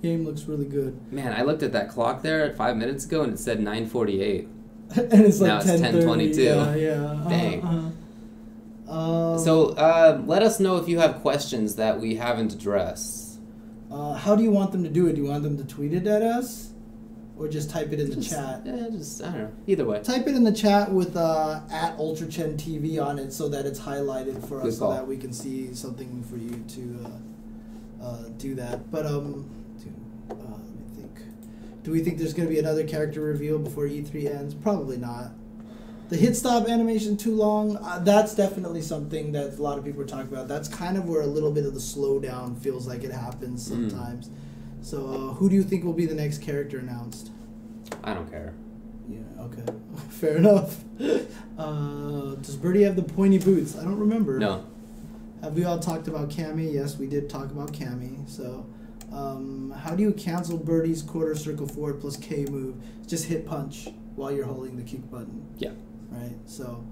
Game looks really good. Man, I looked at that clock there 5 minutes ago and it said 9:48. And it's like now it's 10:22. Yeah. Dang. So let us know if you have questions that we haven't addressed. How do you want them to do it? Do you want them to tweet it at us? Or just type it in the chat? Yeah, just, I don't know. Either way. Type it in the chat with at UltraChenTV on it so that it's highlighted for us so that we can see something for you to do that. But, let me think. Do we think there's going to be another character reveal before E3 ends? Probably not. The hit stop animation too long, that's definitely something that a lot of people are talking about. That's kind of where a little bit of the slowdown feels like it happens sometimes. So who do you think will be the next character announced? I don't care. Yeah, okay. Fair enough. Does Birdie have the pointy boots? I don't remember. No. Have we all talked about Cammy? Yes, we did talk about Cammy. So how do you cancel Birdie's quarter circle forward plus K move? Just hit punch while you're holding the kick button. Yeah. Right, so...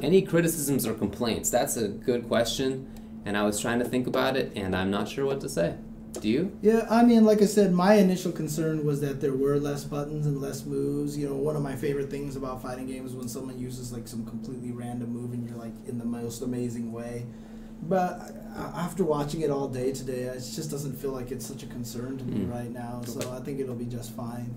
any criticisms or complaints? That's a good question, and I was trying to think about it, and I'm not sure what to say. Do you? Yeah, I mean, like I said, my initial concern was that there were less buttons and less moves. You know, one of my favorite things about fighting games is when someone uses, like, some completely random move and you're, like, in the most amazing way. But after watching it all day today, it just doesn't feel like it's such a concern to me right now, so I think it'll be just fine.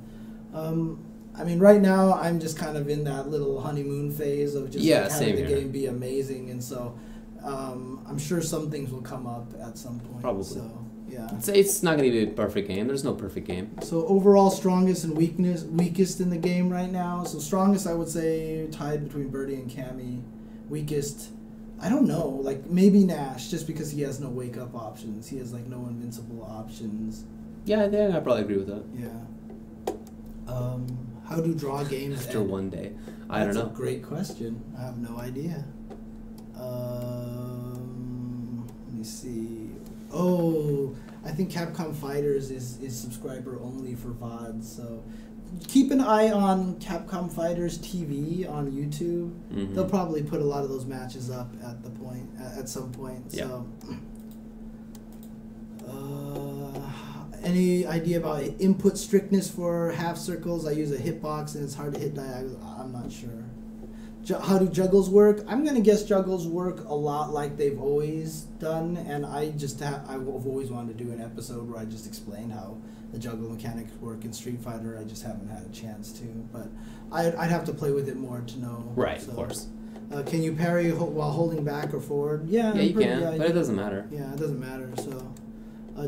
I mean, right now, I'm just kind of in that little honeymoon phase of just having the game be amazing, and so I'm sure some things will come up at some point. Probably. So, yeah. It's not going to be a perfect game. There's no perfect game. So overall, strongest and weakest in the game right now. So strongest, I would say, tied between Birdie and Cammy. Weakest, I don't know, like maybe Nash, just because he has no wake-up options. He has, like, no invincible options. Yeah, I think I probably agree with that. Yeah. How do draw games after end? one day? I don't know. That's a great question. I have no idea. Let me see. Oh, I think Capcom Fighters is subscriber only for VODs, so keep an eye on Capcom Fighters TV on YouTube. They'll probably put a lot of those matches up at some point. Yeah. So any idea about input strictness for half circles? I use a hitbox and it's hard to hit diagonal. I'm not sure. How do juggles work? I'm going to guess juggles work a lot like they've always done, and I've always wanted to do an episode where I just explain how the juggle mechanics work in Street Fighter. I just haven't had a chance to, but I'd have to play with it more to know. Right, so, of course. Can you parry while holding back or forward? Yeah, you can, but it doesn't matter. Yeah, it doesn't matter, so...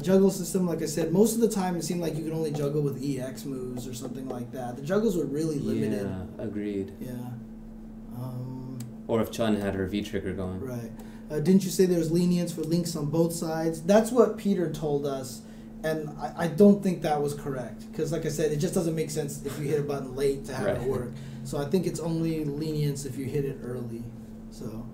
juggle system, like I said, most of the time it seemed like you could only juggle with EX moves or something like that. The juggles were really limited. Yeah, agreed. Yeah. Or if Chun had her V-trigger going. Right. Didn't you say there was lenience for links on both sides? That's what Peter told us, and I don't think that was correct. Because, like I said, it just doesn't make sense if you hit a button late to have it work. So I think it's only lenience if you hit it early. So,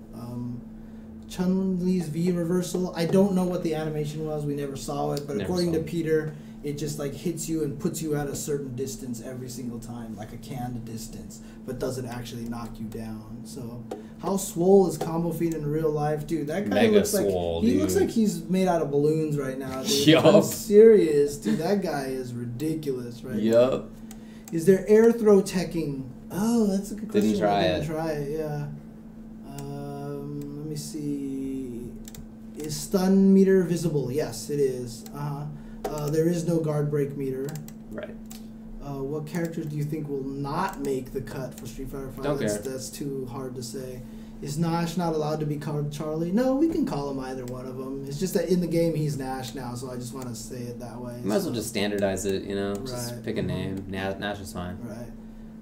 Chun Li's V reversal. I don't know what the animation was. We never saw it, but according to Peter, it just like hits you and puts you at a certain distance every single time, like a canned distance, but doesn't actually knock you down. So, how swole is Combo Feet in real life, dude? That guy looks like looks like he's made out of balloons right now, dude. Yup. I'm serious, dude. That guy is ridiculous right now. Is there air throw teching? Oh, that's a good question. Didn't try it. Yeah. Let me see. Is stun meter visible? Yes, it is. There is no guard break meter. Right. What characters do you think will not make the cut for Street Fighter V? Don't care. That's too hard to say. Is Nash not allowed to be called Charlie? No, we can call him either one of them. It's just that in the game he's Nash now, so I just want to say it that way. You might as well just standardize it, you know? Just pick a name. Nash is fine. Right.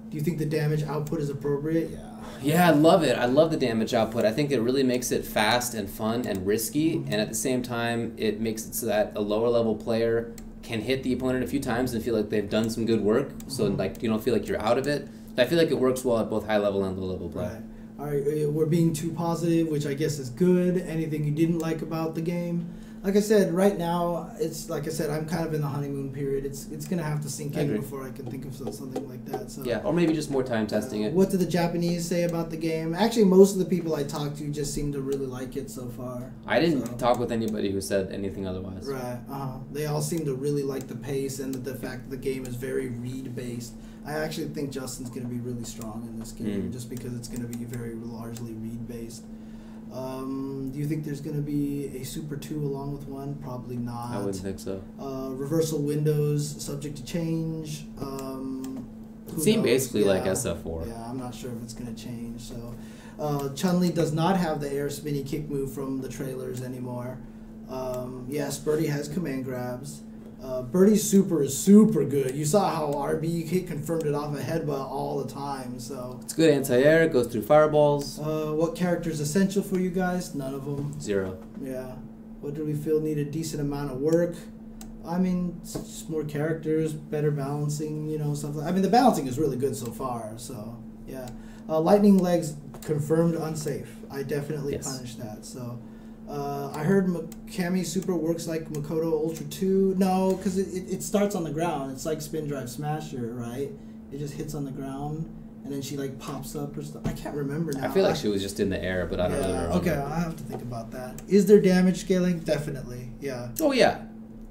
Do you think the damage output is appropriate? Yeah. Yeah, I love it. I love the damage output. I think it really makes it fast and fun and risky, and at the same time, it makes it so that a lower level player can hit the opponent a few times and feel like they've done some good work, so like you don't feel like you're out of it. I feel like it works well at both high level and low level play. Right. All right, we're being too positive, which I guess is good. Anything you didn't like about the game? Like I said, right now, it's like I said, I'm kind of in the honeymoon period. It's gonna have to sink in before I can think of something like that. So yeah, or maybe just more time testing it. What do the Japanese say about the game? Actually, most of the people I talked to just seem to really like it so far. I didn't talk with anybody who said anything otherwise. Right. They all seem to really like the pace and the fact that the game is very read based. I actually think Justin's going to be really strong in this game just because it's going to be very largely read based. Do you think there's going to be a Super 2 along with 1? Probably not. I wouldn't think so. Reversal windows subject to change. It seemed basically like SF4. Yeah, I'm not sure if it's going to change. So, Chun Li does not have the air spinny kick move from the trailers anymore. Yes, Birdie has command grabs. Birdie's super is super good. You saw how RB confirmed it off a headbutt all the time. So it's good anti-air. It goes through fireballs. What character is essential for you guys? None of them. 0. Yeah. What do we feel need a decent amount of work? I mean, just more characters, better balancing, stuff like. I mean, the balancing is really good so far. So yeah. Lightning legs confirmed unsafe. I definitely punished that. So. I heard Cammy Super works like Makoto Ultra 2. No, because it starts on the ground. It's like Spin Drive Smasher, right? It just hits on the ground, and then she like pops up or stuff. I can't remember now. I feel like she was just in the air, but I don't really remember. Okay, I have to think about that. Is there damage scaling? Definitely, yeah. Oh, yeah.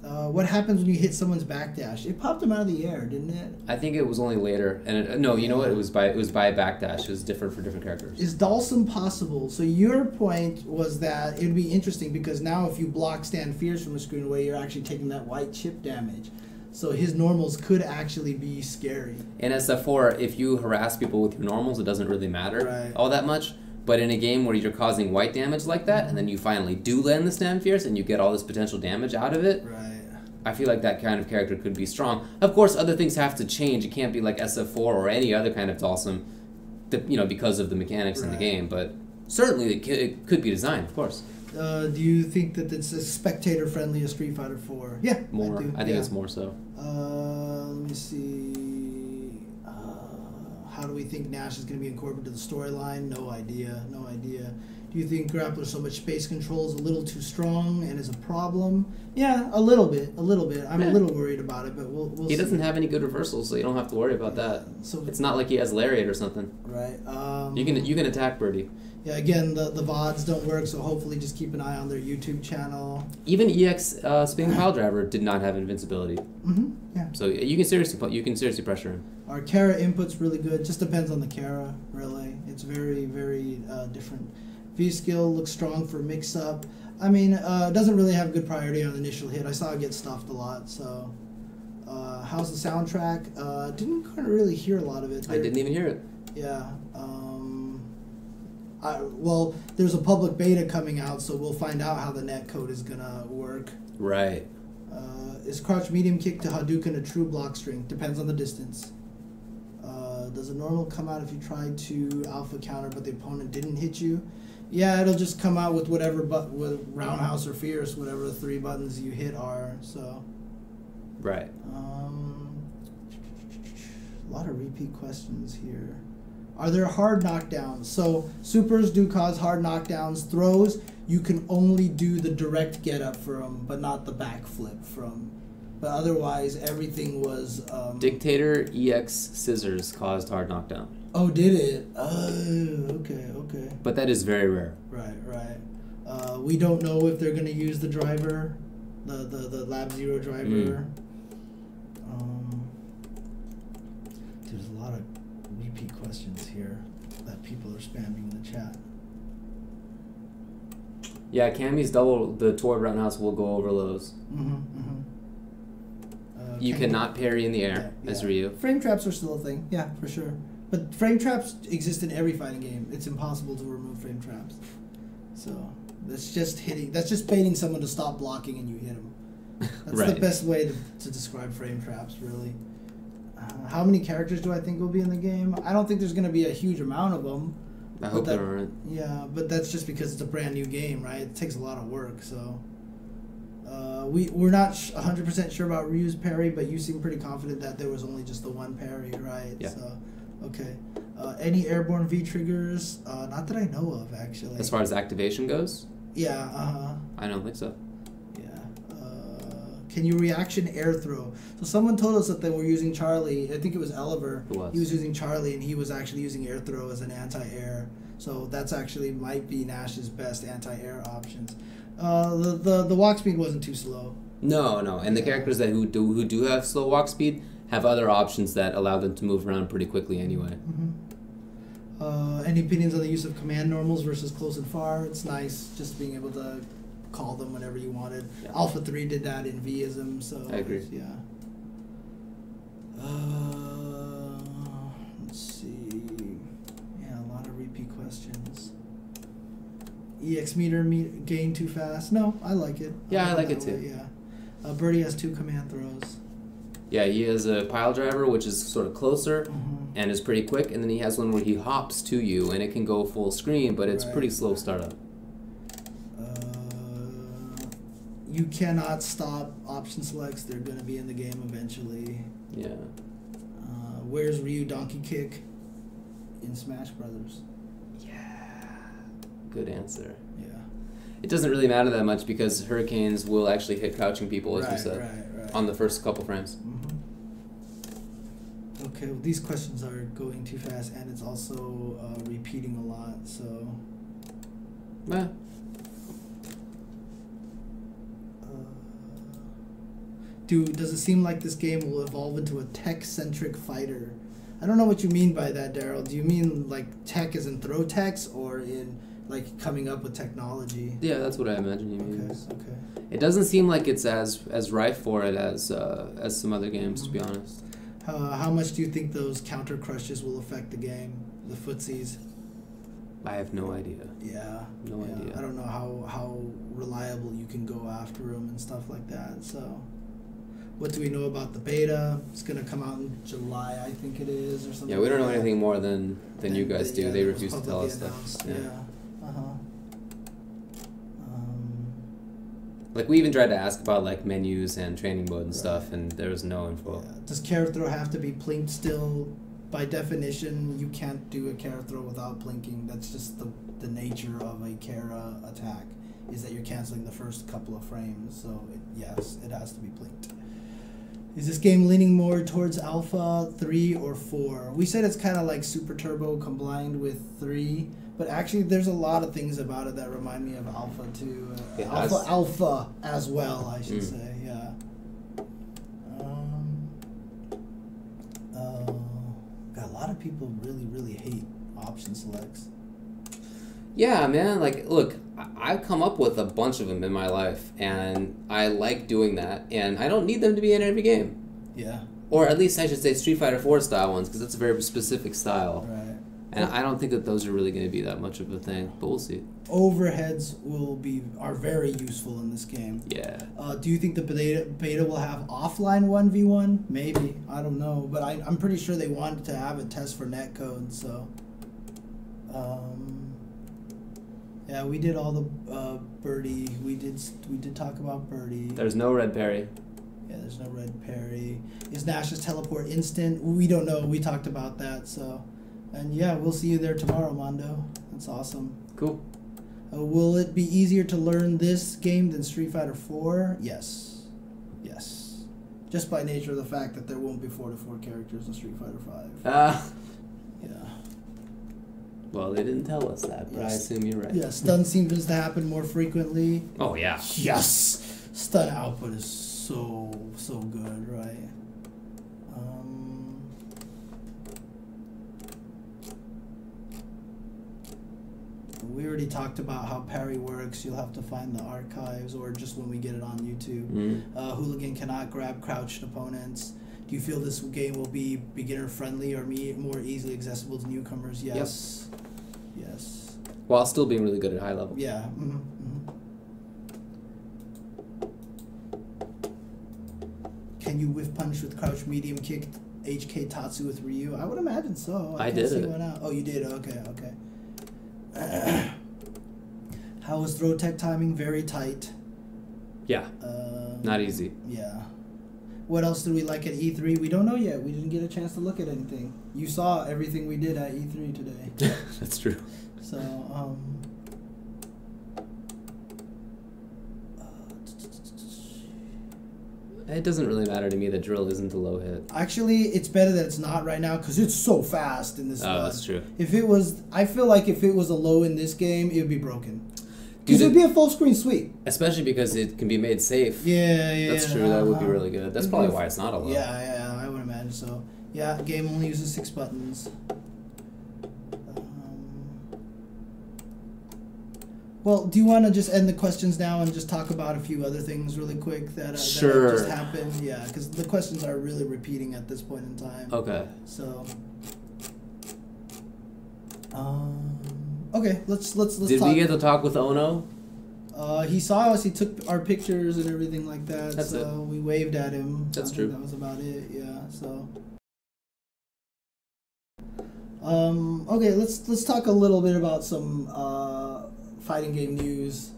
What happens when you hit someone's backdash? It popped him out of the air, didn't it? I think it was only later. And no, you know what? It was by backdash. It was different for different characters. Is Dawson possible? So your point was that it would be interesting because now if you block Stand Fierce from a screen away, you're actually taking that white chip damage. So his normals could actually be scary. In SF4, if you harass people with your normals, it doesn't really matter all that much. But in a game where you're causing white damage like that, and then you finally do land the Stand Fierce and you get all this potential damage out of it, I feel like that kind of character could be strong. Of course, other things have to change. It can't be like SF4 or any other kind of Dawson, because of the mechanics in the game. But certainly it could be designed, of course. Do you think that it's a spectator-friendly as Street Fighter 4? Yeah, more. I think it's more so. Let me see. How do we think Nash is going to be incorporated to the storyline? No idea. Do you think Grappler so much space control is a little too strong and is a problem? Yeah, a little bit. I'm a little worried about it, but we'll see. He doesn't have any good reversals, so you don't have to worry about that. So it's not like he has Lariat or something. Right. You can attack Birdie. Yeah, again, the VODs don't work, so hopefully just keep an eye on their YouTube channel. Even EX Spinning Pile Driver did not have invincibility. Yeah. So you can seriously pressure him. Our Kara input's really good. Just depends on the Kara, really. It's very, very different. V-skill looks strong for mix-up. I mean, it doesn't really have good priority on the initial hit. I saw it get stuffed a lot, so... how's the soundtrack? Didn't kind of really hear a lot of it. I didn't even hear it. Yeah. Well, there's a public beta coming out, so we'll find out how the netcode is going to work. Right. Is crouch medium kick to Hadouken a true block string? Depends on the distance. Does a normal come out if you tried to alpha counter but the opponent didn't hit you? Yeah, it'll just come out with whatever with roundhouse or fierce, whatever the 3 buttons you hit are. So. Right. A lot of repeat questions here. Are there hard knockdowns? So supers do cause hard knockdowns. Throws, you can only do the direct get up from, but not the backflip from. But otherwise, everything was... Dictator EX Scissors caused hard knockdown. Oh, did it? Oh, okay. But that is very rare. Right. We don't know if they're going to use the driver, the Lab Zero driver. There's a lot of repeat questions here that people are spamming in the chat. Yeah, Cammy's double, the toy roundhouse will go over lows. You cannot parry in the air as Ryu. Frame traps are still a thing, yeah, for sure. But frame traps exist in every fighting game. It's impossible to remove frame traps. So that's just hitting. That's just baiting someone to stop blocking and you hit them. That's the best way to describe frame traps, really. How many characters do I think will be in the game? I don't think there's going to be a huge amount of them. I hope there aren't. Yeah, but that's just because it's a brand new game, right? It takes a lot of work, so... We're not 100% sure about Ryu's parry, but you seem pretty confident that there was only just the one parry, right? Yeah. So, okay. Any airborne V triggers? Not that I know of, actually. As far as activation goes? Yeah. I don't think so. Yeah. Can you reaction air throw? So someone told us that they were using Charlie. I think it was Oliver. He was using Charlie, and he was actually using air throw as an anti-air. So that's actually might be Nash's best anti-air options. The walk speed wasn't too slow. No, and the characters who do have slow walk speed have other options that allow them to move around pretty quickly anyway. Any opinions on the use of command normals versus close and far? It's nice just being able to call them whenever you wanted. Yeah. Alpha 3 did that in Vism, so I agree. Yeah. Let's see. Yeah, a lot of repeat questions. EX meter gain too fast? No, I like it. Yeah, I like it too. Yeah. Birdie has 2 command throws. Yeah, he has a pile driver, which is sort of closer and is pretty quick, and then he has one where he hops to you, and it can go full screen, but it's pretty slow startup. You cannot stop option selects. They're going to be in the game eventually. Yeah. Where's Ryu Donkey Kick in Smash Brothers? Yeah. Good answer. Yeah. It doesn't really matter that much because hurricanes will actually hit crouching people, as we said, right. on the first couple frames. Okay, well, these questions are going too fast, and it's also repeating a lot, so... Does it seem like this game will evolve into a tech-centric fighter? I don't know what you mean by that, Daryl. Do you mean like tech as in throw techs, or in like coming up with technology? Yeah, that's what I imagine you mean. Okay. It doesn't seem like it's as rife for it as some other games, to be honest. How much do you think those counter crushes will affect the game, the footsies? I have no idea. Yeah. No idea. I don't know how reliable you can go after them and stuff like that. So, what do we know about the beta? It's gonna come out in July, I think it is, or something. Yeah, we don't know anything more than you guys do. They refuse to tell us stuff. stuff. Yeah. Like, we even tried to ask about, like, menus and training mode and stuff, and there was no info. Yeah. Does carrot throw have to be plinked still? By definition, you can't do a carrot throw without plinking. That's just the nature of a Kara attack, is that you're canceling the first couple of frames. So, yes, it has to be plinked. Is this game leaning more towards Alpha 3 or 4? We said it's kind of like Super Turbo combined with 3. But actually, there's a lot of things about it that remind me of Alpha too. Alpha as well, I should say. Yeah. Got a lot of people really hate option selects. Yeah, man. Like, look, I've come up with a bunch of them in my life, and I like doing that. And I don't need them to be in every game. Yeah. Or at least I should say Street Fighter 4 style ones, because it's a very specific style. Right. And I don't think that those are really going to be that much of a thing, but we'll see. Overheads are very useful in this game. Yeah. Do you think the beta will have offline 1v1? Maybe. I don't know. But I'm pretty sure they wanted to have a test for netcode, so... yeah, we did all the Birdie. We did talk about Birdie. There's no red parry. Yeah, there's no red parry. Is Nash's teleport instant? We don't know. We talked about that, so... And yeah, we'll see you there tomorrow, Mondo. That's awesome. Cool. Will it be easier to learn this game than Street Fighter 4? Yes. Yes. Just by nature of the fact that there won't be 4-4 characters in Street Fighter 5. Yeah. Well, they didn't tell us that, but yes. I assume you're right. Yeah, stun seems to happen more frequently. Oh, yeah. Yes! Stun output is so good, right? We already talked about how parry works. You'll have to find the archives, or just when we get it on YouTube. Hooligan cannot grab crouched opponents. Do you feel this game will be beginner-friendly or more easily accessible to newcomers? Yes. Yep. Yes. While still being really good at high level. Yeah. Can you whiff punch with crouch medium kick HK Tatsu with Ryu? I would imagine so. I did it. Oh, you did? Okay. How was throw tech timing? Very tight. Yeah. Not easy. Yeah. What else did we like at E3? We don't know yet. We didn't get a chance to look at anything. You saw everything we did at E3 today. That's true. So, It doesn't really matter to me that drill isn't a low hit. Actually, it's better that it's not right now because it's so fast in this Oh, that's true. If it was, I feel like if it was a low in this game, it would be broken. Because it would be a full screen sweep. Especially because it can be made safe. Yeah. That's true. That would be really good. That's probably why it's not a low. Yeah, I would imagine so. Yeah, game only uses 6 buttons. Well, do you want to just end the questions now and just talk about a few other things really quick that have just happened? Yeah, because the questions are really repeating at this point in time. Okay. So, okay, let's Did talk. we get to talk with Ono? He saw us. He took our pictures and everything like that. That's so it. We waved at him. That's true. That was about it. Yeah. So. Okay, let's talk a little bit about some fighting game news.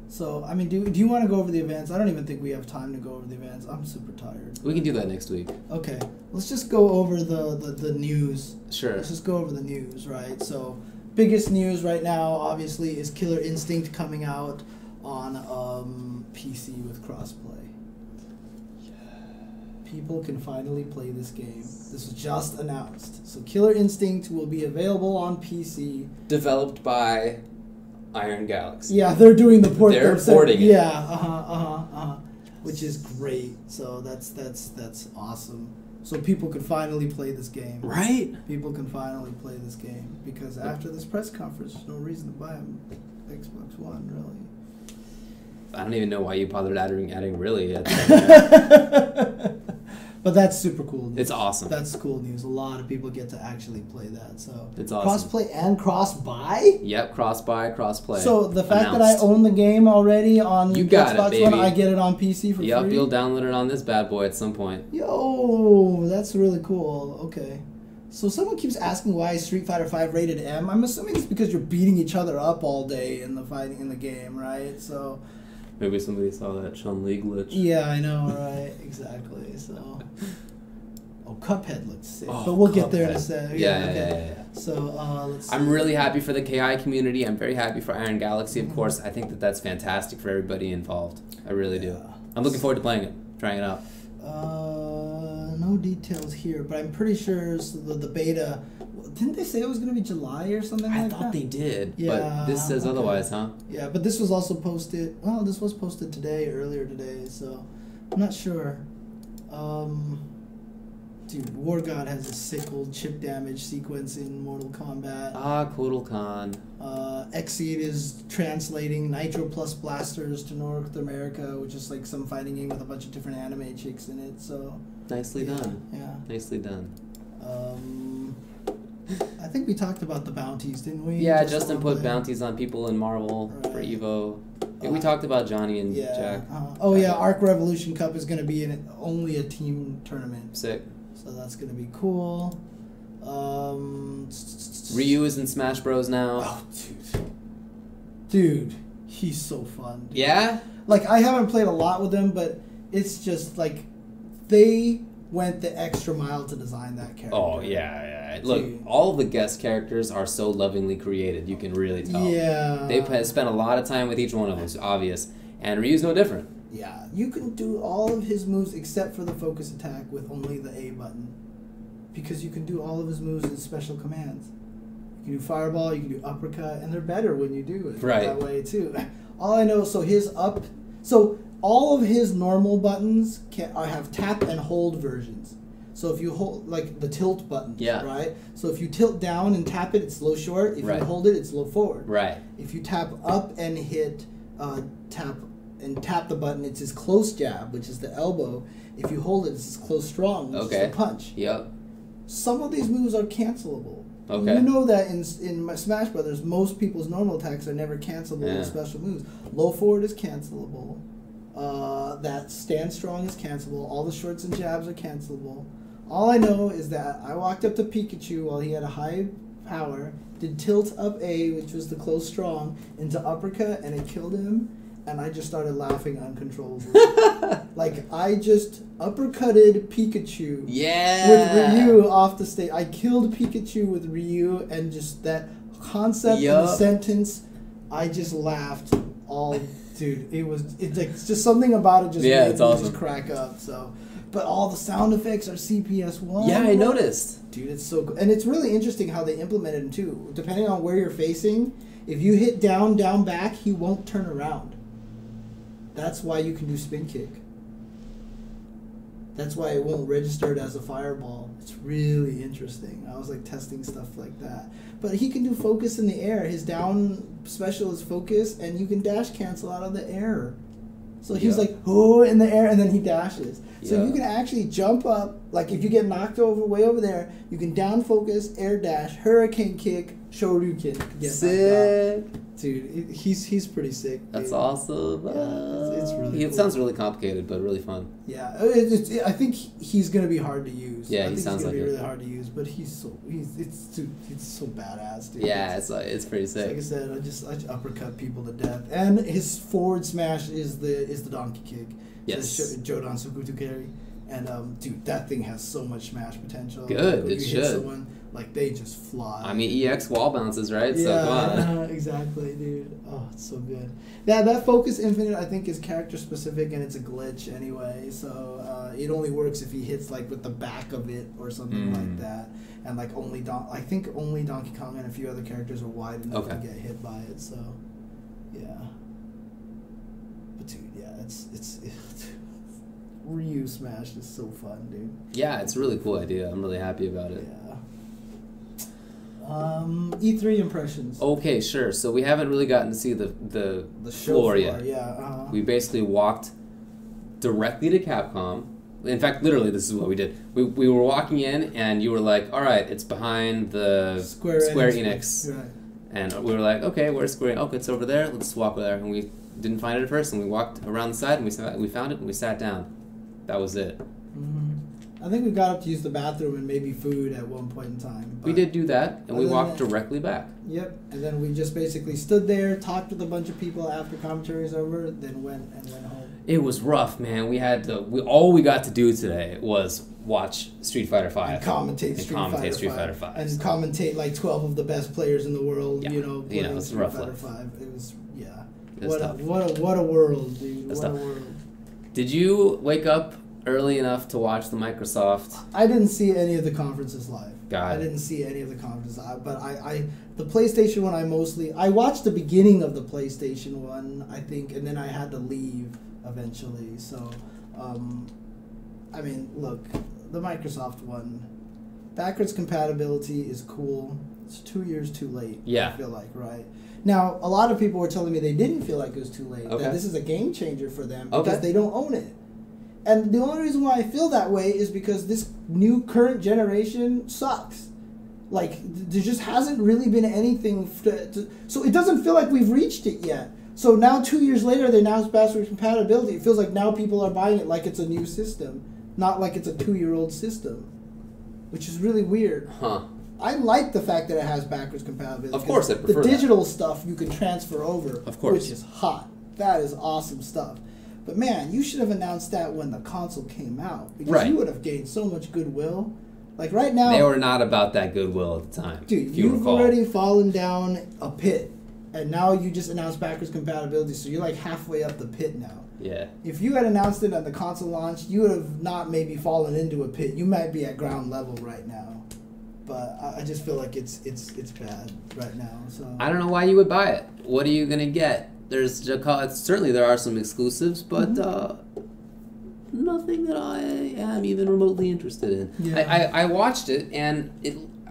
So, I mean, do you want to go over the events? I don't even think we have time to go over the events. I'm super tired. We can do that next week. Okay, let's just go over the news. Sure. Let's just go over the news, right? So, biggest news right now, obviously, is Killer Instinct coming out on PC with crossplay. People can finally play this game. This was just announced. So Killer Instinct will be available on PC. Developed by Iron Galaxy. Yeah, they're doing the port. They're porting it. Yeah, which is great. So that's awesome. So people could finally play this game. Right? People can finally play this game because after this press conference, there's no reason to buy an Xbox One, really. I don't even know why you bothered adding really. But that's super cool news. It's awesome. That's cool news. A lot of people get to actually play that. So it's awesome. Crossplay and cross-buy? Yep, cross-buy, cross-play. So the fact that I own the game already on Xbox One, I get it on PC for free? Yep, you'll download it on this bad boy at some point. Yo, that's really cool. Okay. So someone keeps asking why is Street Fighter V rated M. I'm assuming it's because you're beating each other up all day in the game, right? So maybe somebody saw that Chun Li glitch. Yeah, I know, right? Exactly. So, Cuphead looks sick, but we'll Cuphead. Get there in a second. Yeah. So, let's see. I'm really happy for the KI community. I'm very happy for Iron Galaxy, of course. I think that's fantastic for everybody involved. I really do. I'm looking forward to playing it, trying it out. No details here, but I'm pretty sure the beta. Didn't they say it was going to be July or something like that? I thought they did, yeah, but this says otherwise, huh? Yeah, but this was also posted. Oh, this was posted earlier today, so I'm not sure. Dude, War God has a sick old chip damage sequence in Mortal Kombat. Kotal Khan. Exceed is translating Nitro Plus Blasters to North America, which is like some fighting game with a bunch of different anime chicks in it. So nicely done. Yeah. Nicely done. I think we talked about the bounties, didn't we? Yeah, Justin put bounties on people in Marvel for Evo. We talked about Johnny and Jack. Arc Revolution Cup is going to be only a team tournament. Sick. So that's going to be cool. Ryu is in Smash Bros. Now. Oh, dude, he's so fun. Dude. Yeah? Like, I haven't played a lot with him, but it's just, like, they went the extra mile to design that character. Oh, yeah. Look, all the guest characters are so lovingly created, you can really tell. Yeah. They've spent a lot of time with each one of them, it's obvious. And Ryu's no different. Yeah, you can do all of his moves except for the focus attack with only the A button. Because you can do all of his moves as special commands. You can do fireball, you can do uppercut, and they're better when you do it that way too. All I know, so all of his normal buttons have tap and hold versions. So if you hold, like the tilt button, right? So if you tilt down and tap it, it's low short. If you hold it, it's low forward. Right. If you tap up and hit tap the button, it's his close jab, which is the elbow. If you hold it, it's his close strong, which is the punch. Yep. Some of these moves are cancelable. Okay. You know that in Smash Brothers, most people's normal attacks are never cancelable with special moves. Low forward is cancelable. That stand strong is cancelable. All the shorts and jabs are cancelable. All I know is that I walked up to Pikachu while he had a high power, did tilt up A, which was the close strong, into uppercut, and it killed him. And I just started laughing uncontrollably. Like, I just uppercutted Pikachu with Ryu off the stage. I killed Pikachu with Ryu, and just that concept and the sentence, I just laughed all Dude, it's just something about it just yeah, made it's me awesome. just crack up. So, but all the sound effects are CPS1. Yeah, I noticed. Dude, it's so cool. And it's really interesting how they implemented him too. Depending on where you're facing, if you hit down, back, he won't turn around. That's why you can do spin kick. That's why it won't register it as a fireball. It's really interesting. I was like testing stuff like that. But he can do focus in the air. His down special is focus, and you can dash cancel out of the air. So he's like, oh, in the air, and then he dashes. So you can actually jump up, like if you get knocked over way over there, you can down focus, air dash, hurricane kick, shoryuken. Sick. Dude, he's pretty sick. Dude. That's awesome. Yeah, it's really cool. It sounds really complicated, but really fun. Yeah, I think he's gonna be hard to use. Yeah, I think he sounds he's gonna like be really hard to use, but it's so badass, dude. Yeah, it's pretty sick. Like I said, I uppercut people to death, and his forward smash is the donkey kick. Yes. So Jodan Sukutu carry, and dude, that thing has so much smash potential. Good, like, it should. Hit someone, like they just fly. I mean, EX wall bounces, right? Yeah, So come on. Exactly, dude. Oh, it's so good. That focus infinite, I think, is character specific, and it's a glitch anyway. So it only works if he hits like with the back of it or something like that. And like I think only Donkey Kong and a few other characters are wide enough to get hit by it. So yeah. But dude, yeah, it's Ryu Smash is so fun, dude. Yeah, it's a really cool idea. I'm really happy about it. Yeah. E3 impressions. Okay, sure. So we haven't really gotten to see the floor yet. Yeah. We basically walked directly to Capcom. In fact, literally, this is what we did. We were walking in, and you were like, "All right, it's behind the Square Enix." Right. And we were like, "Okay, where's Square Enix? Oh, it's over there. Let's walk over there." And we didn't find it at first, and we walked around the side, and we found it, and we sat down. That was it. Mm-hmm. I think we got up to use the bathroom and maybe food at one point in time. We did do that, and we walked directly back. Yep, and then we just basically stood there, talked with a bunch of people after commentary's over, then went home. It was rough, man. All we got to do today was watch Street Fighter V. And commentate Street Fighter V. And commentate like 12 of the best players in the world, playing Street Fighter V. It was, yeah. What a world, dude. What a world. Did you wake up early enough to watch the Microsoft? I didn't see any of the conferences live. I didn't see any of the conferences, but the PlayStation one I watched the beginning of the PlayStation one, I think, and then I had to leave eventually. So, I mean, look, the Microsoft one, backwards compatibility is cool. It's 2 years too late. Yeah. I feel like, right? Now, a lot of people were telling me they didn't feel like it was too late. Okay. That this is a game changer for them because they don't own it. And the only reason why I feel that way is because this new current generation sucks. Like, there just hasn't really been anything so it doesn't feel like we've reached it yet. So now 2 years later, they announced backwards compatibility. It feels like now people are buying it like it's a new system, not like it's a 2-year-old system, which is really weird. Huh. I like the fact that it has backwards compatibility. Of course, I prefer the digital stuff you can transfer over, of course, which is hot. That is awesome stuff. But man, you should have announced that when the console came out, because you would have gained so much goodwill. Like right now, they were not about that goodwill at the time. Dude, you've already fallen down a pit, and now you just announced backwards compatibility, so you're like halfway up the pit now. Yeah. If you had announced it at the console launch, you would have not maybe fallen into a pit. You might be at ground level right now. But I just feel like it's bad right now. So I don't know why you would buy it. What are you gonna get? Certainly there are some exclusives, but nothing that I am even remotely interested in. Yeah. I watched it, and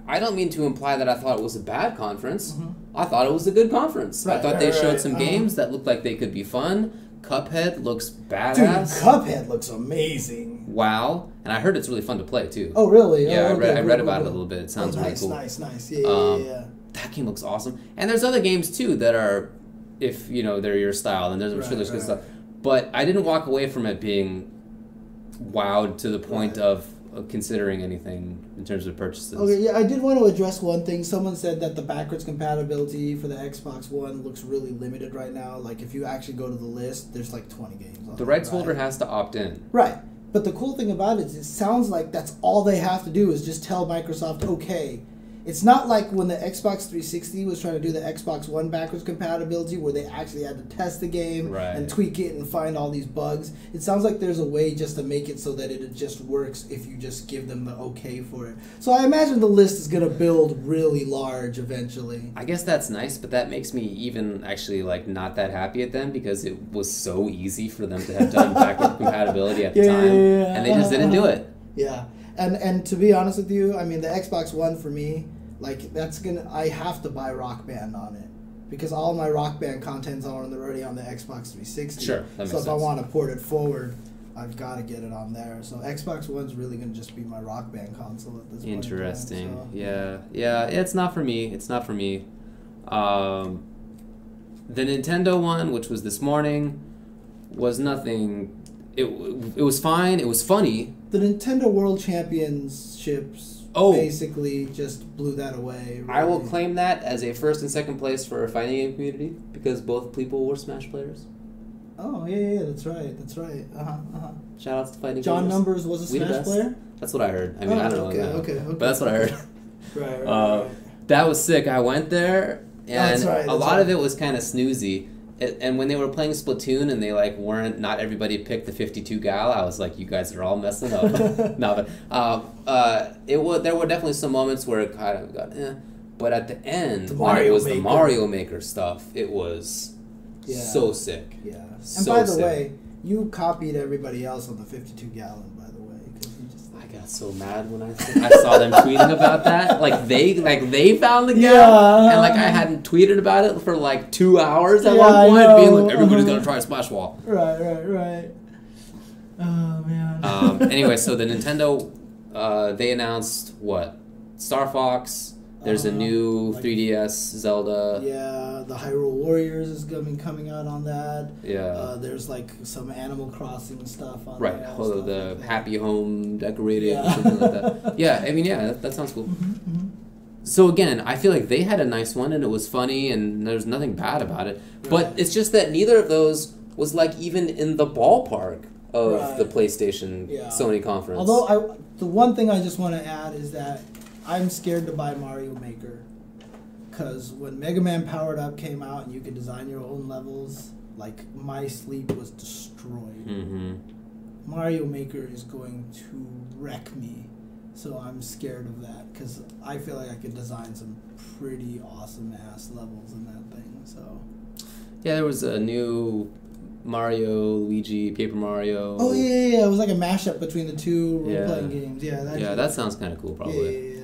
I don't mean to imply that I thought it was a bad conference. I thought it was a good conference. I thought they showed some games that looked like they could be fun. Cuphead looks badass. Dude, Cuphead looks amazing. Wow. And I heard it's really fun to play, too. Oh, really? Yeah, okay, I read about it a little bit. It sounds really cool. Nice. Yeah. That game looks awesome. And there's other games, too, that are, if, they're your style, then I'm sure there's good stuff. But I didn't walk away from it being wowed to the point of considering anything in terms of purchases. Okay, yeah, I did want to address one thing. Someone said that the backwards compatibility for the Xbox One looks really limited right now. Like, if you actually go to the list, there's like 20 games on the rights holder has to opt in. Right. But the cool thing about it is it sounds like that's all they have to do is just tell Microsoft, okay, it's not like when the Xbox 360 was trying to do the Xbox One backwards compatibility where they actually had to test the game and tweak it and find all these bugs. It sounds like there's a way just to make it so that it just works if you just give them the okay for it. So I imagine the list is going to build really large eventually. I guess that's nice, but that makes me even actually like not that happy at them because it was so easy for them to have done backward compatibility at the time, and they just didn't do it. Yeah. And to be honest with you, I mean, the Xbox One for me, like, I have to buy Rock Band on it. Because all my Rock Band content's already on the Xbox 360. Sure, that makes sense. So if I want to port it forward, I've got to get it on there. So Xbox One's really going to just be my Rock Band console at this point. Interesting. So. Yeah, it's not for me. The Nintendo one, which was this morning, was nothing. It was fine. It was funny. The Nintendo World Championships basically just blew that away. Really. I will claim that as a first and second place for a fighting game community because both people were Smash players. Oh, yeah, that's right. Shout outs to fighting John gamers. Numbers was a Smash player? That's what I heard. I mean, I don't know. Okay. But that's what I heard. Right. That was sick. I went there, and a lot of it was kind of snoozy. And when they were playing Splatoon and they like not everybody picked the 52 gal, I was like, you guys are all messing up. No, but there were definitely some moments where it kind of got but at the end, when it was the Mario Maker stuff, it was so sick. Yeah. And by the way, you copied everybody else on the 52 gallon. I got so mad when I saw them tweeting about that. Like they found the gap, and like I hadn't tweeted about it for like 2 hours at one point, being like everybody's gonna try a splash wall. Right. Oh man. Anyway, so the Nintendo, they announced what? Star Fox. There's a new 3DS Zelda. Yeah, the Hyrule Warriors is coming out on that. Yeah. There's like some Animal Crossing stuff on right. there. Right, the like Happy Home decorated or something like that. Yeah, I mean, that sounds cool. So again, I feel like they had a nice one and it was funny and there's nothing bad about it. Right. But it's just that neither of those was like even in the ballpark of the PlayStation Sony conference. Although the one thing I just want to add is that I'm scared to buy Mario Maker because when Mega Man Powered Up came out and you could design your own levels, like my sleep was destroyed. Mario Maker is going to wreck me, so I'm scared of that because I feel like I could design some pretty awesome ass levels in that thing. So yeah, there was a new Mario, Luigi, Paper Mario. Oh yeah, it was like a mashup between the two role-playing games. That sounds kind of cool, probably. Yeah.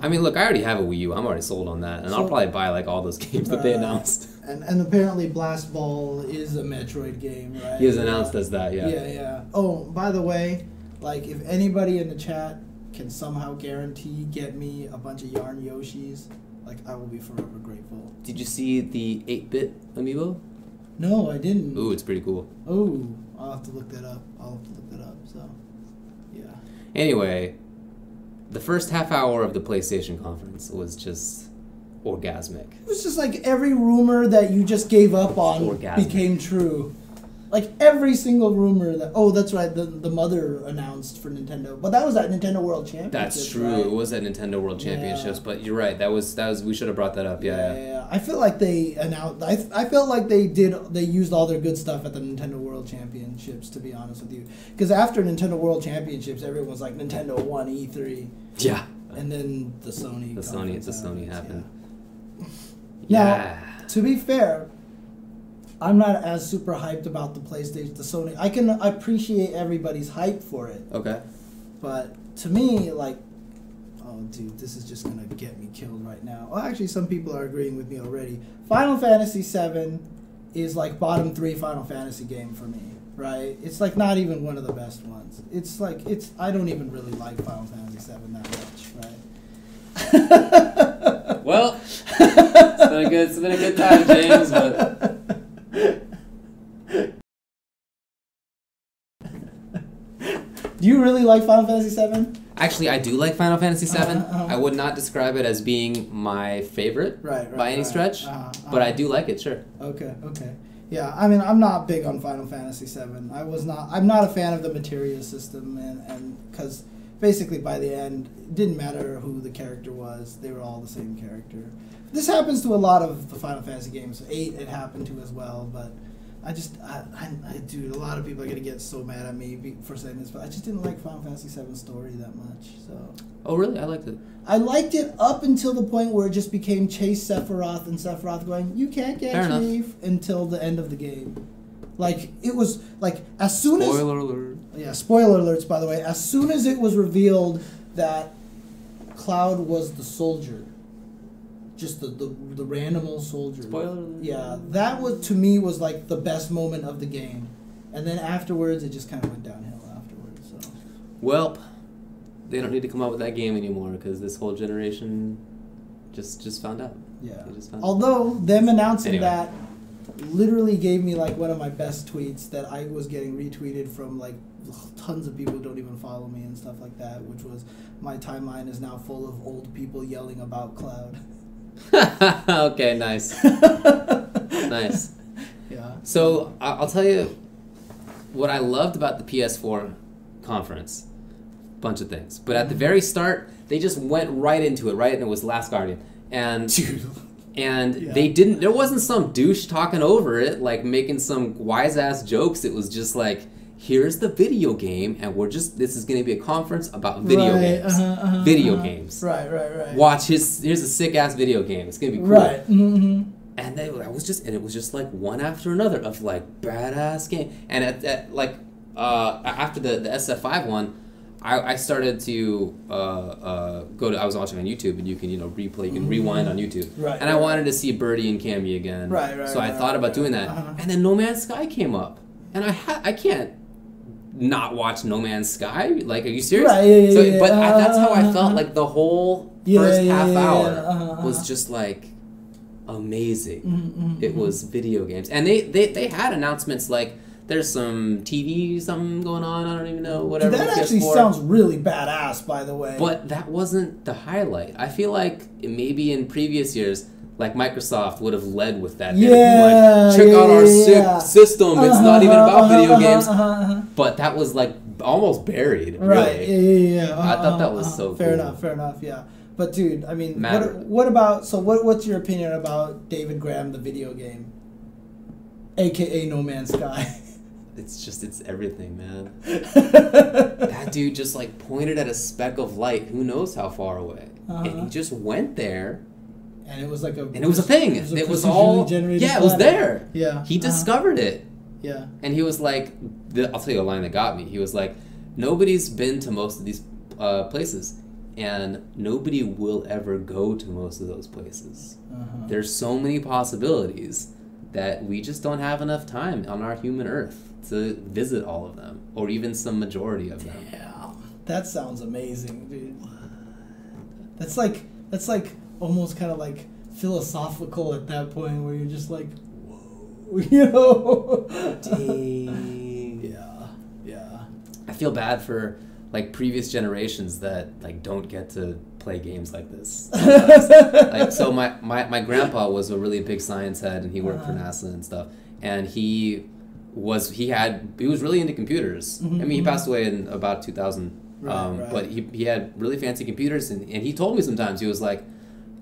I mean, look, I already have a Wii U. I'm already sold on that, and I'll probably buy like all those games that they announced. And apparently, Blast Ball is a Metroid game, right? He has announced as that, yeah. Yeah. Oh, by the way, like if anybody in the chat can somehow guarantee get me a bunch of Yarn Yoshis, like I will be forever grateful. Did you see the 8-bit amiibo? No, I didn't. Ooh, it's pretty cool. Ooh, I'll have to look that up. So, yeah. Anyway, the first half hour of the PlayStation conference was just orgasmic. It was just like every rumor that you just gave up on became true. Like every single rumor that that's right, the mother announced for Nintendo, but that was at Nintendo World Championships. That's true. Right? It was at Nintendo World Championships, but you're right. That was we should have brought that up. Yeah. I feel like they announced. I felt like they used all their good stuff at the Nintendo World Championships. To be honest with you, because after Nintendo World Championships, everyone was like Nintendo won E3. Yeah. And then the Sony happened. Yeah. Now, to be fair, I'm not as super hyped about the PlayStation, the Sony. I can appreciate everybody's hype for it. Okay. But to me, like, oh, dude, this is just going to get me killed right now. Well, actually, some people are agreeing with me already. Final Fantasy VII is like bottom 3 Final Fantasy game for me, right? It's like not even one of the best ones. It's like, I don't even really like Final Fantasy VII that much, right? Well, it's been a good time, James, but... Do you really like Final Fantasy VII? Actually, I do like Final Fantasy VII. I would not describe it as being my favorite by any stretch, but I do like it, sure. Okay. Yeah, I mean, I'm not big on Final Fantasy VII. I'm not a fan of the materia system, and because if basically by the end, it didn't matter who the character was. They were all the same character. This happens to a lot of the Final Fantasy games. 8 it happened to as well, but dude, a lot of people are going to get so mad at me for saying this, but I just didn't like Final Fantasy 7 story that much. So. Oh, really? I liked it. I liked it up until the point where it just became Chase Sephiroth and Sephiroth going, "You can't catch me," until the end of the game. Like, it was, like, as soon as... Spoiler alert. Yeah, spoiler alerts, by the way. As soon as it was revealed that Cloud was the soldier, just the random old soldier. Spoiler alert. Yeah, that was, to me, was, like, the best moment of the game. And then afterwards, it just kind of went downhill afterwards, so... Well, they don't need to come out with that game anymore, because this whole generation just found out. Yeah. Found Although, them announcing anyway. that literally gave me like one of my best tweets that I was getting retweeted from like tons of people who don't even follow me and stuff like that, which was, "My timeline is now full of old people yelling about Cloud." Okay, nice. Nice. Yeah. So I'll tell you what I loved about the PS4 conference. Bunch of things, but at the very start they just went right into it, right? And it was Last Guardian, and they didn't. There wasn't some douche talking over it, like making some wise ass jokes. It was just like, here's the video game, and this is going to be a conference about video games. Video games. Right. Watch here's a sick ass video game. It's going to be cool. Right. Mm-hmm. And it was just like one after another of like badass game. And after the SF5 one, I started to go to. I was watching on YouTube, and you can replay, you can rewind on YouTube. Right. And I wanted to see Birdie and Cammy again. Right. So I thought about doing that, and then No Man's Sky came up, and I can't not watch No Man's Sky. Like, are you serious? Right. Yeah. But that's how I felt. Like the whole first half hour was just like amazing. It was video games, and they had announcements like, there's some TV something going on. I don't even know, whatever. That actually sounds really badass, by the way. But that wasn't the highlight. I feel like maybe in previous years, like Microsoft would have led with that. Yeah, check out our sick system. It's not even about video games. But that was like almost buried. Right. Really. Yeah. I thought that was so fair cool. Fair enough. Yeah. But dude, I mean, what about? So what's your opinion about David Graham, the video game, aka No Man's Sky? It's everything, man. That dude just like pointed at a speck of light, who knows how far away, and he just went there. And it was like it was a thing. It was all it was there. Yeah. He discovered it. Yeah. And he was like, I'll tell you a line that got me. He was like, nobody's been to most of these places, and nobody will ever go to most of those places. There's so many possibilities that we just don't have enough time on our human Earth to visit all of them, or even some majority of them. Yeah, that sounds amazing, dude. That's like almost kind of like philosophical at that point, where you're just like, whoa, Dang. Yeah. I feel bad for like previous generations that like don't get to play games like this. Like, so my grandpa was a really big science head, and he worked for NASA and stuff, and he was really into computers. I mean, he passed away in about 2000. Right. But he had really fancy computers, and he told me sometimes, he was like,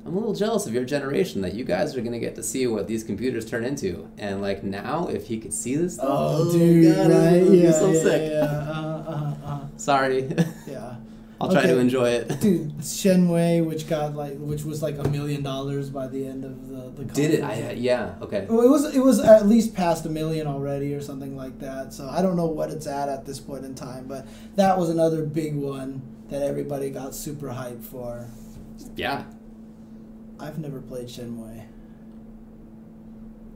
I'm a little jealous of your generation that you guys are going to get to see what these computers turn into. And like now, if he could see this stuff, dude, God, right? it would be Yeah, so yeah, sick. Yeah. Sorry. Yeah. I'll try to enjoy it. Dude, Shenmue, which was like $1 million by the end of the conference. Did it? Yeah. Okay. Well, it was at least past $1 million already, or something like that. So I don't know what it's at this point in time, but that was another big one that everybody got super hyped for. Yeah. I've never played Shenmue.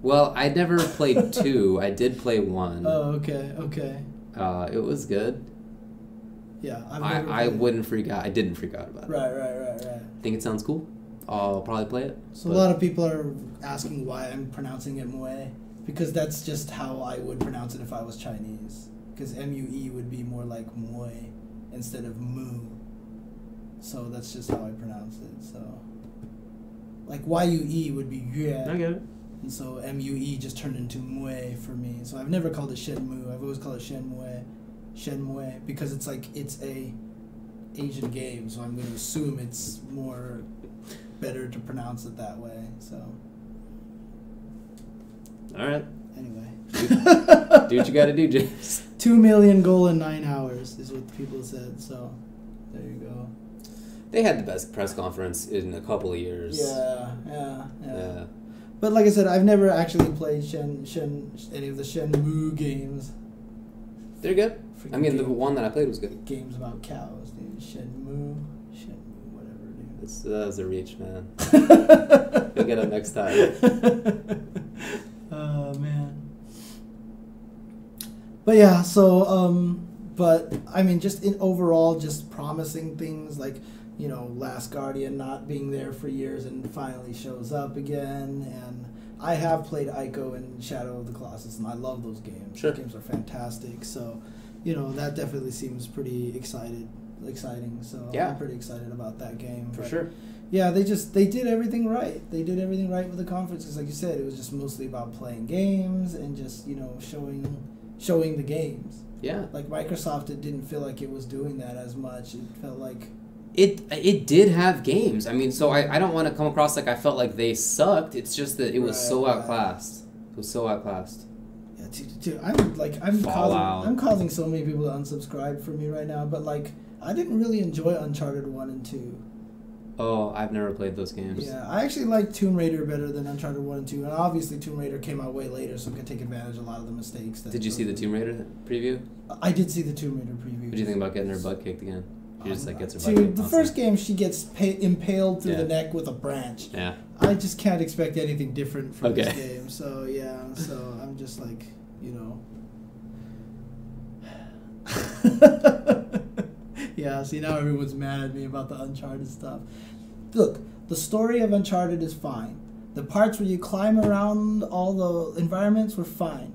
Well, I never played 2. I did play 1. Oh, okay. It was good. Yeah, I wouldn't freak out. I didn't freak out about it. Right. I think it sounds cool. I'll probably play it. So a lot of people are asking why I'm pronouncing it Mue, because that's just how I would pronounce it if I was Chinese. Because MUE would be more like Mue instead of Mu. So that's just how I pronounce it. So like YUE would be Yue. I get it. And so MUE just turned into Mue for me. So I've never called it Shenmue. I've always called it Shenmue, because it's like it's Asian game, so I'm going to assume it's more better to pronounce it that way. So. All right. Anyway. Do what you got to do, James. 2 million goal in 9 hours is what the people said. So there you go. They had the best press conference in a couple of years. Yeah. But like I said, I've never actually played any of the Shenmue games. They're good. I mean, the game. one that I played was good. Games about cows, dude. Shenmue, whatever, dude. That was a reach, man. You'll get it next time. Oh, man. But yeah, so, but, I mean, just in overall, just promising things like, you know, Last Guardian not being there for years and finally shows up again. And I have played Ico and Shadow of the Colossus, and I love those games. Sure. Those games are fantastic. So, you know, that definitely seems pretty exciting. So yeah. I'm pretty excited about that game. For sure. Yeah, they did everything right. They did everything right with the conferences. Like you said, it was just mostly about playing games and just, you know, showing the games. Yeah. Like Microsoft, it didn't feel like it was doing that as much. It felt like... It did have games. I mean, so I don't want to come across like I felt like they sucked. It's just that it was so outclassed. It was so outclassed. Yeah, dude, I'm causing so many people to unsubscribe from me right now, but like I didn't really enjoy Uncharted 1 and 2. Oh, I've never played those games. Yeah, I actually like Tomb Raider better than Uncharted 1 and 2, and obviously Tomb Raider came out way later, so I could take advantage of a lot of the mistakes. Did you see the Tomb Raider preview? I did see the Tomb Raider preview. What do you think about getting her butt kicked again? She just like gets her butt kicked. Dude, the first game she gets impaled through the neck with a branch. Yeah. I just can't expect anything different from this game. So yeah, so I'm just like, you know. Yeah, see, now everyone's mad at me about the Uncharted stuff. Look, the story of Uncharted is fine. The parts where you climb around all the environments were fine.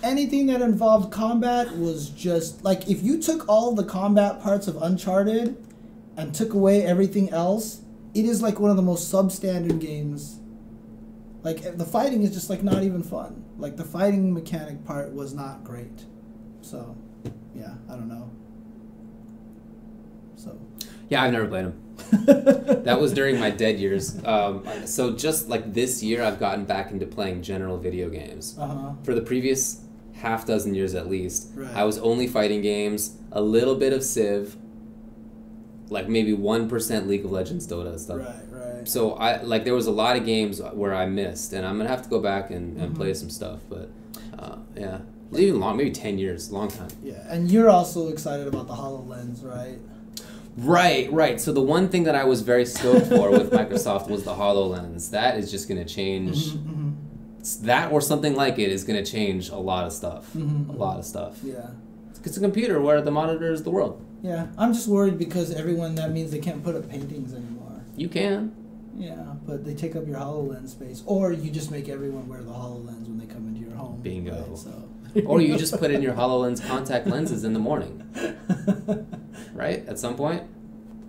Anything that involved combat was just... Like, if you took all the combat parts of Uncharted and took away everything else, it is like one of the most substandard games. Like, the fighting is just, like, not even fun. Like, the fighting mechanic part was not great. So, yeah, I don't know. So... Yeah, I've never played them. That was during my dead years. So just like this year, I've gotten back into playing general video games. For the previous half dozen years at least, I was only fighting games, a little bit of Civ, like maybe 1% League of Legends, Dota and stuff. Right. So there was a lot of games where I missed, and I'm gonna have to go back and play some stuff. But yeah, even long, maybe 10 years, long time. Yeah, and you're also excited about the HoloLens, right? Right. So the one thing that I was very stoked for with Microsoft was the HoloLens. That is just going to change. That or something like it is going to change a lot of stuff. A lot of stuff. Yeah. It's a computer where the monitor is the world. Yeah. I'm just worried because that means they can't put up paintings anymore. You can. Yeah, but they take up your HoloLens space. Or you just make everyone wear the HoloLens when they come into your home. Bingo. Right? So. Or you just put in your HoloLens contact lenses in the morning. Right? At some point?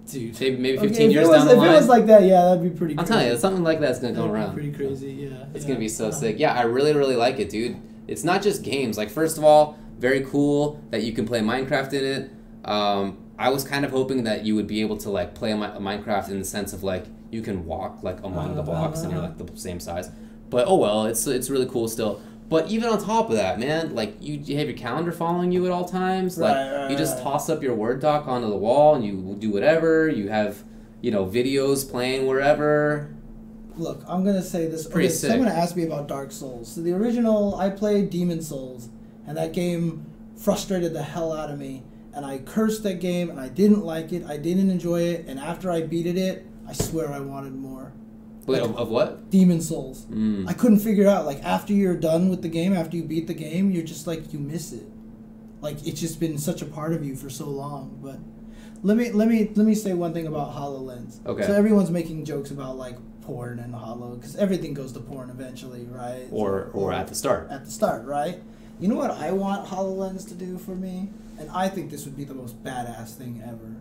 Dude. Maybe 15 years down the line. If it was like that, yeah, that'd be pretty crazy. I'll tell you, something like that's going to come around. Pretty crazy, yeah. It's going to be so sick. Yeah, I really, really like it, dude. It's not just games. Like, first of all, very cool that you can play Minecraft in it. I was kind of hoping that you would be able to, like, play Minecraft in the sense of, like, you can walk, like, among the blocks and you're, like, the same size. But, oh well, it's really cool still. But even on top of that, man, like, you have your calendar following you at all times. Like, you just toss up your Word doc onto the wall and you do whatever. You have, videos playing wherever. Look, I'm going to say this. Pretty sick. Someone asked me about Dark Souls. So the original, I played Demon Souls, and that game frustrated the hell out of me. And I cursed that game, and I didn't like it. I didn't enjoy it. And after I beat it, I swear I wanted more. Wait, of what? Demon Souls. I couldn't figure out, like, after you're done with the game, after you beat the game, you're just like, you miss it. Like, it's just been such a part of you for so long. But let me say one thing about HoloLens. Okay. So everyone's making jokes about, like, porn and Holo, because everything goes to porn eventually, right? Or at the start. At the start, right? You know what I want HoloLens to do for me? And I think this would be the most badass thing ever.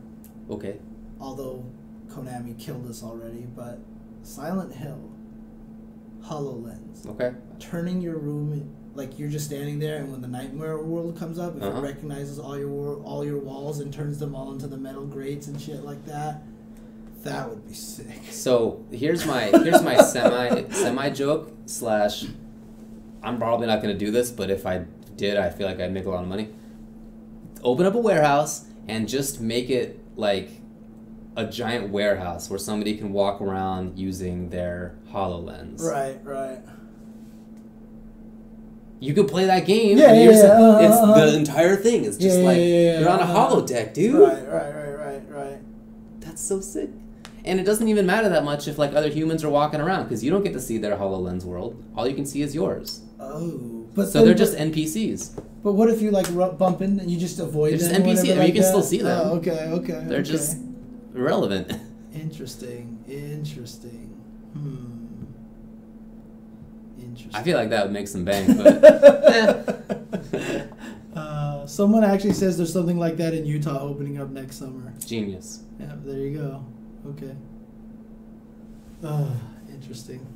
Okay. Although Konami killed us already, but... Silent Hill, HoloLens. Okay. Turning your room like you're just standing there, and when the nightmare world comes up, if it recognizes all your walls and turns them all into the metal grates and shit like that, that would be sick. So here's my semi joke / I'm probably not gonna do this, but if I did, I feel like I'd make a lot of money. Open up a warehouse and just make it like a giant warehouse where somebody can walk around using their HoloLens. Right. You could play that game. Yeah. It's the entire thing. It's just you're on a holodeck, dude. Right. That's so sick. And it doesn't even matter that much if like other humans are walking around because you don't get to see their HoloLens world. All you can see is yours. Oh, so they're just NPCs. But what if you like bump in and you just avoid them? They're just NPCs. I mean, you can still see them. Oh, okay. They're just irrelevant. Interesting. Interesting. I feel like that would make some bank, but someone actually says there's something like that in Utah opening up next summer. Genius. Yeah, there you go. Okay. Interesting.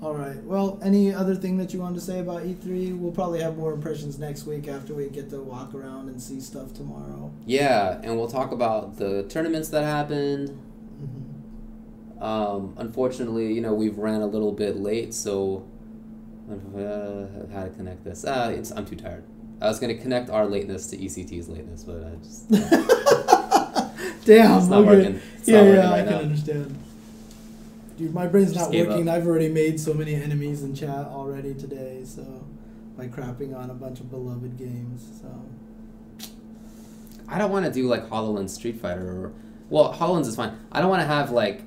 All right. Well, any other thing that you wanted to say about E3? We'll probably have more impressions next week after we get to walk around and see stuff tomorrow. Yeah, and we'll talk about the tournaments that happened. Unfortunately, you know, we've ran a little bit late, so how to connect this? I'm too tired. I was going to connect our lateness to ECT's lateness, but I just... Damn, it's not working. It's not working right I can understand. Dude, my brain's not working. I've already made so many enemies in chat already today, so by crapping on a bunch of beloved games, so... I don't want to do, like, HoloLens Street Fighter, well, HoloLens is fine. I don't want to have, like...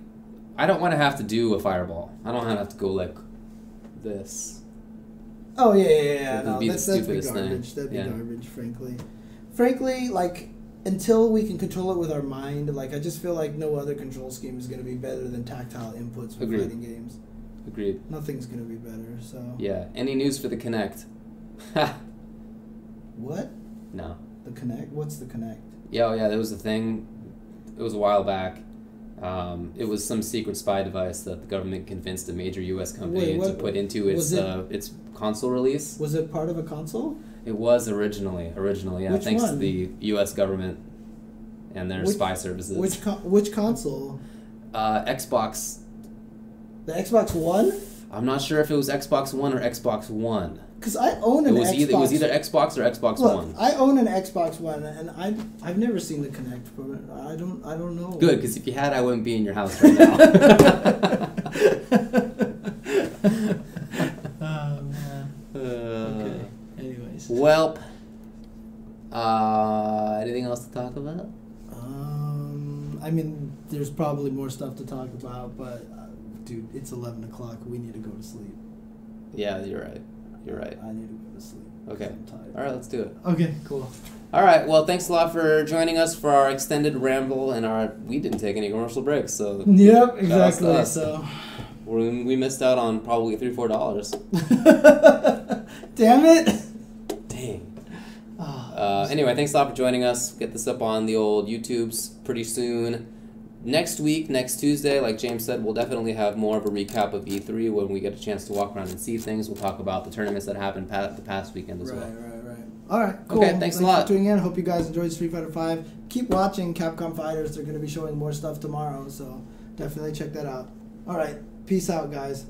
I don't want to have to do a fireball. I don't want to have to go like this. Oh, yeah. No, that'd be garbage. That'd be garbage, frankly. Frankly, like, until we can control it with our mind, like, I just feel like no other control scheme is going to be better than tactile inputs for fighting games. Agreed. Nothing's going to be better, so... Yeah. Any news for the Kinect? What? No. The Kinect? What's the Kinect? Yeah, there was a thing. It was a while back. It was some secret spy device that the government convinced a major U.S. company to put into its console release. Was it part of a console? It was originally, yeah. Which thanks one? to the U.S. government and their spy services. Which console? Xbox. The Xbox One? I'm not sure if it was Xbox One or Xbox One. Because I own an Xbox. It was either Xbox or Xbox One. I own an Xbox One, and I've never seen the Kinect from it. I don't know. Good, because if you had, I wouldn't be in your house right now. Oh man. Okay. Anyways. Well, anything else to talk about? I mean, there's probably more stuff to talk about, but dude, it's 11 o'clock. We need to go to sleep. Yeah, you're right. I need to go to sleep. Okay. I'm tired. All right, let's do it. Okay, cool. All right. Well, thanks a lot for joining us for our extended ramble and we didn't take any commercial breaks, so. Yep, exactly. So. We missed out on probably $3-4. Damn it! Dang. Anyway, thanks a lot for joining us. Get this up on the old YouTubes pretty soon. Next week, next Tuesday, like James said, we'll definitely have more of a recap of E3 when we get a chance to walk around and see things. We'll talk about the tournaments that happened the past weekend as well. Right. All right, cool. Okay, thanks a lot for tuning in. Hope you guys enjoyed Street Fighter V. Keep watching Capcom Fighters. They're going to be showing more stuff tomorrow, so definitely check that out. All right, peace out, guys.